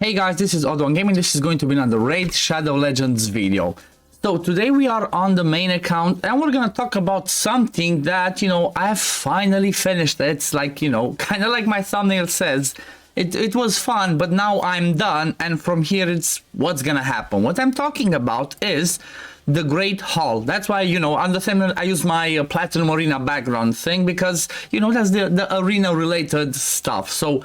Hey guys, this is OddOneGaming. This is going to be another Raid Shadow Legends video. So today we are on the main account and we're gonna talk about something that, I have finally finished. It's like, kind of like my thumbnail says. It was fun, but now I'm done, and from here it's what's gonna happen. What I'm talking about is the Great Hall. That's why, on the thumbnail I use my Platinum Arena background thing because, that's the arena related stuff. So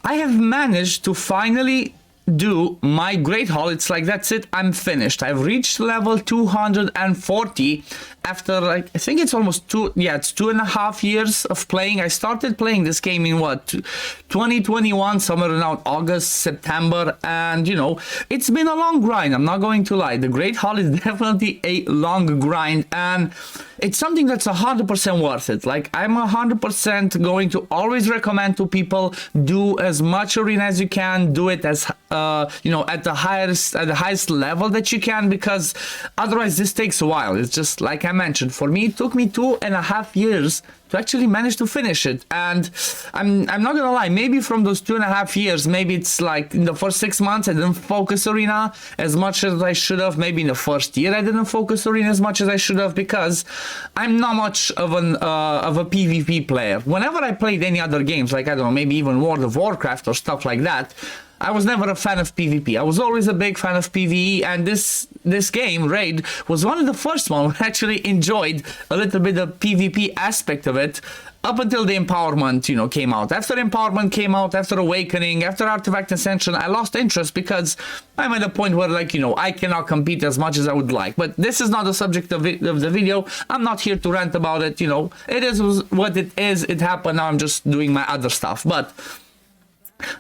I have managed to finally do my Great Hall. It's like, that's it, I'm finished. I've reached level 240 after, like, I think it's almost it's 2.5 years of playing. I started playing this game in 2021, somewhere around August, September, and it's been a long grind. I'm not going to lie. The Great Hall is definitely a long grind, and it's something that's 100% worth it. Like, I'm 100% going to always recommend to people, do as much arena as you can, do it as at the highest level that you can, because otherwise this takes a while. It's just like I mentioned, for me it took me 2.5 years to actually manage to finish it. And I'm not gonna lie, maybe from those 2.5 years, maybe it's like in the first 6 months I didn't focus arena as much as I should have. Maybe in the first year I didn't focus arena as much as I should have, because I'm not much of a PvP player. Whenever I played any other games, like, I don't know, maybe even World of Warcraft or stuff like that, I was never a fan of PvP. I was always a big fan of PvE, and this game, Raid, was one of the first ones who actually enjoyed a little bit of PvP aspect of it, up until the Empowerment, came out. After Empowerment came out, after Awakening, after Artifact Ascension, I lost interest because I'm at a point where, like, I cannot compete as much as I would like. But this is not the subject of the video. I'm not here to rant about it, It is what it is. It happened. Now I'm just doing my other stuff. But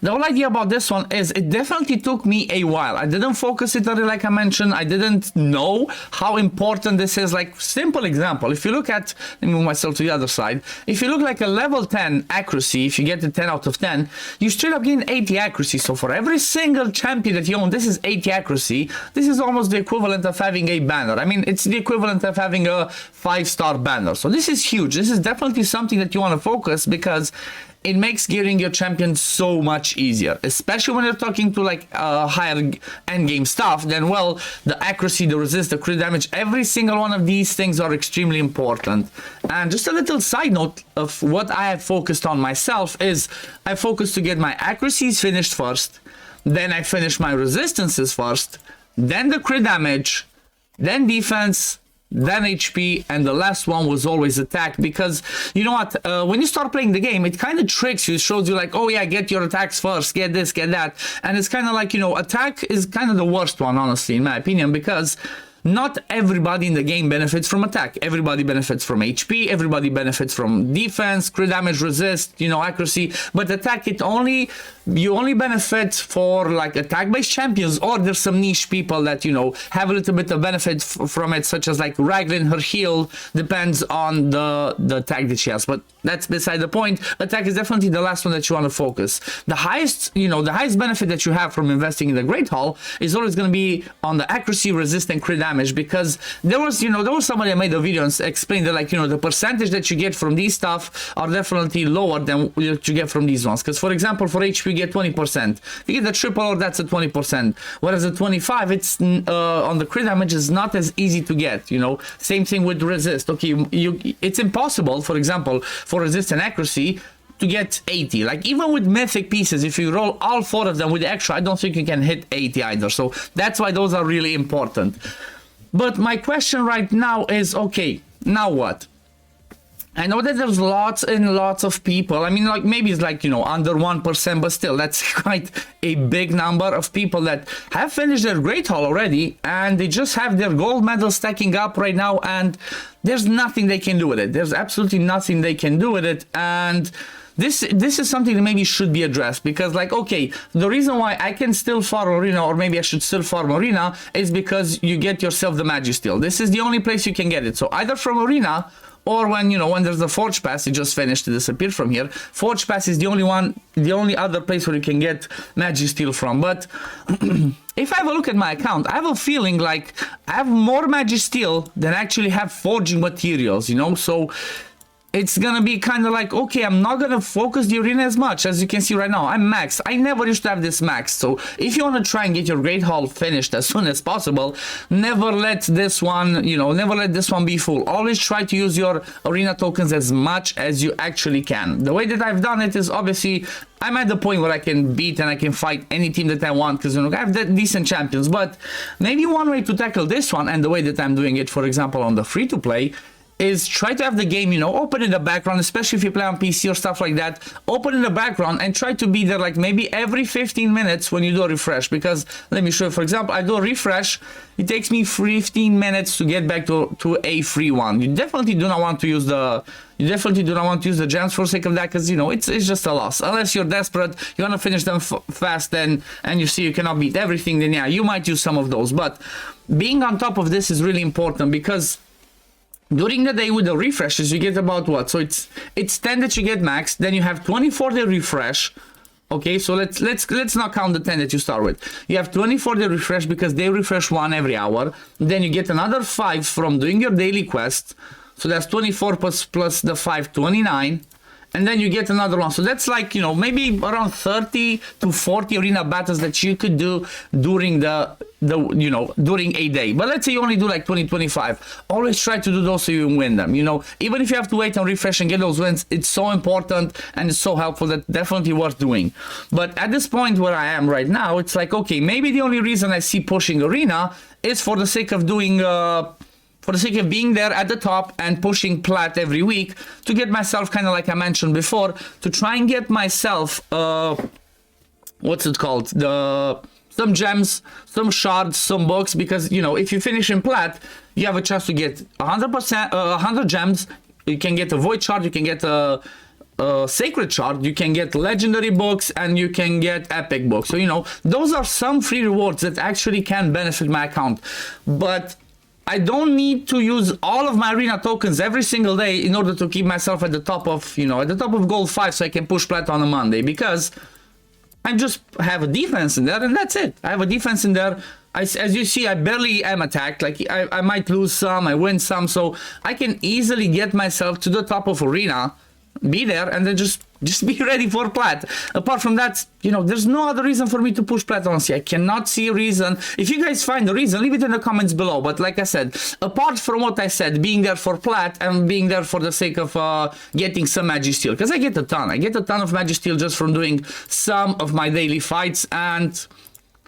the whole idea about this one is it definitely took me a while. I didn't focus it on it, like I mentioned. I didn't know how important this is. Like, simple example, if you look at, let me move myself to the other side. If you look like a level 10 accuracy, if you get a 10 out of 10, you straight up gain 80 accuracy. So for every single champion that you own, this is 80 accuracy. This is almost the equivalent of having a banner. I mean, it's the equivalent of having a 5-star banner. So this is huge. This is definitely something that you want to focus, because it makes gearing your champion so much easier, especially when you're talking to like higher end game stuff. Then, well, the accuracy, the resist, the crit damage, every single one of these things are extremely important. And just a little side note of what I have focused on myself is I focused to get my accuracies finished first, then I finish my resistances first, then the crit damage, then defense, then HP, and the last one was always attack. Because you know what, when you start playing the game, it kind of tricks you. It shows you like, oh yeah, get your attacks first, get this, get that, and it's kind of like, attack is kind of the worst one, honestly, in my opinion, because not everybody in the game benefits from attack. Everybody benefits from HP, everybody benefits from defense, crit damage, resist, accuracy. But attack, you only benefit for like attack-based champions, or there's some niche people that, have a little bit of benefit from it, such as like Raglan. Her heal depends on the attack that she has, but that's beside the point. Attack is definitely the last one that you want to focus. The highest benefit that you have from investing in the Great Hall is always going to be on the accuracy, resist, and crit damage, because there was somebody that made a video and explained that, like, the percentage that you get from these stuff are definitely lower than what you get from these ones. Because, for example, for HP you get 20%. If you get the triple or, that's a 20%, whereas at 25 it's on the crit damage is not as easy to get. Same thing with resist. Okay, it's impossible, for example, for resist and accuracy to get 80. Like, even with mythic pieces, if you roll all 4 of them with the extra, I don't think you can hit 80 either. So that's why those are really important. But my question right now is, okay, now what? I know that there's lots and lots of people. I mean, like, maybe it's like, under 1%, but still, that's quite a big number of people that have finished their Great Hall already, and they just have their gold medal stacking up right now, and there's nothing they can do with it. There's absolutely nothing they can do with it, and this is something that maybe should be addressed, because, like, okay, the reason why I can still farm arena, or maybe I should still farm arena, is because you get yourself the Magisteel. This is the only place you can get it. So either from arena, or when there's the Forge Pass, it just finished to disappear from here. Forge Pass is the only other place where you can get Magisteel from. But if I have a look at my account, I have a feeling like I have more Magisteel than I actually have forging materials, So it's gonna be kind of like, okay, I'm not gonna focus the arena as much. As you can see right now, I'm max. I never used to have this max. So if you want to try and get your Great Hall finished as soon as possible, never let this one, never let this one be full. Always try to use your arena tokens as much as you actually can. The way that I've done it is, obviously, I'm at the point where I can beat and I can fight any team that I want, because I have decent champions. But maybe one way to tackle this one, and the way that I'm doing it, for example, on the free-to-play, is try to have the game, open in the background, especially if you play on PC or stuff like that. Open in the background and try to be there like maybe every 15 minutes when you do a refresh. Because let me show you, for example, I do a refresh, it takes me 15 minutes to get back to a free one. You definitely do not want to use the gems for the sake of that, because it's just a loss. Unless you're desperate, you want to finish them fast, and you see you cannot beat everything, then yeah, you might use some of those. But being on top of this is really important, because during the day with the refreshes, you get about what? So it's 10 that you get max. Then you have 24-day refresh. Okay, so let's not count the 10 that you start with. You have 24-day refresh because they refresh one every hour. Then you get another 5 from doing your daily quest. So that's 24 plus the 5, 29. And then you get another one. So that's like, maybe around 30 to 40 arena battles that you could do during during a day. But let's say you only do like 20, 25. Always try to do those so you win them. Even if you have to wait and refresh and get those wins, it's so important and it's so helpful that definitely worth doing. But at this point where I am right now, it's like, okay, maybe the only reason I see pushing arena is for the sake of doing for the sake of being there at the top and pushing plat every week to get myself, kind of like I mentioned before, to try and get myself, what's it called? Some gems, some shards, some books, because, if you finish in plat, you have a chance to get 100%, 100 gems. You can get a void shard, you can get a sacred shard, you can get legendary books, and you can get epic books. So, those are some free rewards that actually can benefit my account. But I don't need to use all of my arena tokens every single day in order to keep myself at the top of, at the top of gold 5, so I can push plat on a Monday, because I just have a defense in there, and that's it. I have a defense in there. As you see, I barely am attacked. Like, I might lose some, I win some, so I can easily get myself to the top of arena, be there, and then just be ready for plat. Apart from that, there's no other reason for me to push plat, honestly. I cannot see a reason. If you guys find a reason, leave it in the comments below. But like I said, apart from what I said, being there for plat and being there for the sake of getting some magic steel, because I get a ton. I get a ton of magic steel just from doing some of my daily fights, and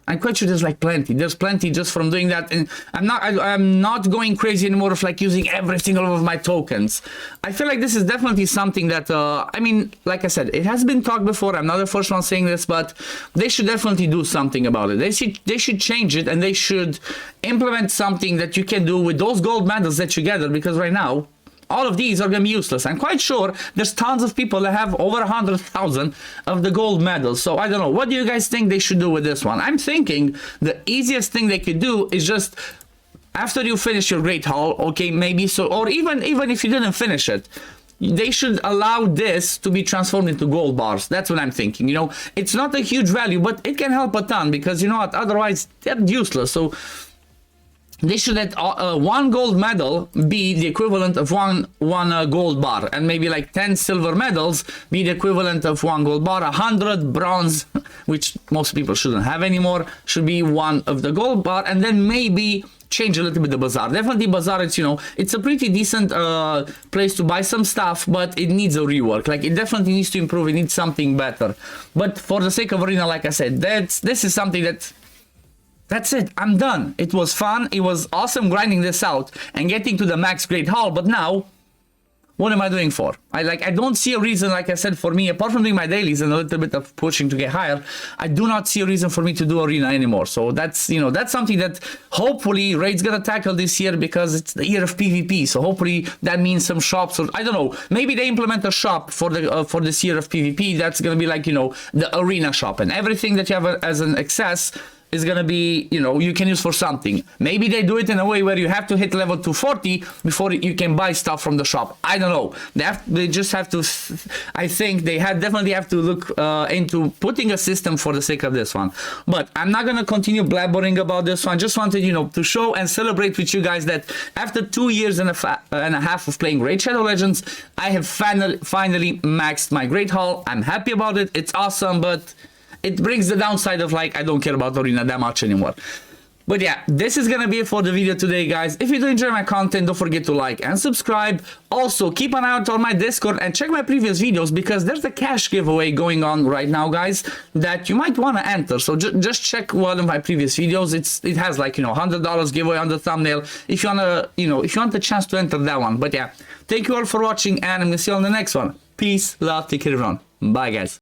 I'm quite sure there's like plenty. There's plenty just from doing that, and I'm not going crazy anymore of like using every single one of my tokens. I feel like this is definitely something that I mean, like I said, it has been talked before. I'm not the first one saying this, but they should definitely do something about it. They should change it, and they should implement something that you can do with those gold medals that you gather, because right now all of these are going to be useless. I'm quite sure there's tons of people that have over 100,000 of the gold medals. So I don't know. What do you guys think they should do with this one? I'm thinking the easiest thing they could do is just, after you finish your Great Hall, okay, maybe so, or even if you didn't finish it, they should allow this to be transformed into gold bars. That's what I'm thinking. It's not a huge value, but it can help a ton, because otherwise they're useless. So they should let one gold medal be the equivalent of one gold bar, and maybe like 10 silver medals be the equivalent of one gold bar. 100 bronze, which most people shouldn't have anymore, should be one of the gold bar, and then maybe change a little bit the bazaar. Definitely bazaar, it's a pretty decent place to buy some stuff, but it needs a rework. Like, it definitely needs to improve. It needs something better. But for the sake of arena, like I said, this is something that's it. I'm done. It was fun. It was awesome grinding this out and getting to the max Great Hall. But now, what am I doing for? I don't see a reason, like I said, for me, apart from doing my dailies and a little bit of pushing to get higher, I do not see a reason for me to do arena anymore. So that's, that's something that hopefully Raid's gonna tackle this year, because it's the year of PvP. So hopefully that means some shops, or I don't know, maybe they implement a shop for this year of PvP. That's gonna be like, the arena shop, and everything that you have as an access is gonna be, you know, you can use for something. Maybe they do it in a way where you have to hit level 240 before you can buy stuff from the shop. I don't know. They just have to, I think they definitely have to look into putting a system for the sake of this one. But I'm not gonna continue blabbering about this one. Just wanted, you know, to show and celebrate with you guys that after 2 years and a half of playing Raid Shadow Legends, I have finally maxed my Great Hall. I'm happy about it. It's awesome, but it brings the downside of, like, I don't care about Arena that much anymore. But yeah, this is gonna be it for the video today, guys. If you do enjoy my content, don't forget to like and subscribe. Also, keep an eye out on my Discord and check my previous videos, because there's a cash giveaway going on right now, guys, that you might want to enter. So just check one of my previous videos. It has, like, you know, $100 giveaway on the thumbnail if you wanna, you know, if you want the chance to enter that one. But yeah, thank you all for watching, and I'm gonna see you on the next one. Peace, love, take care, everyone. Bye, guys.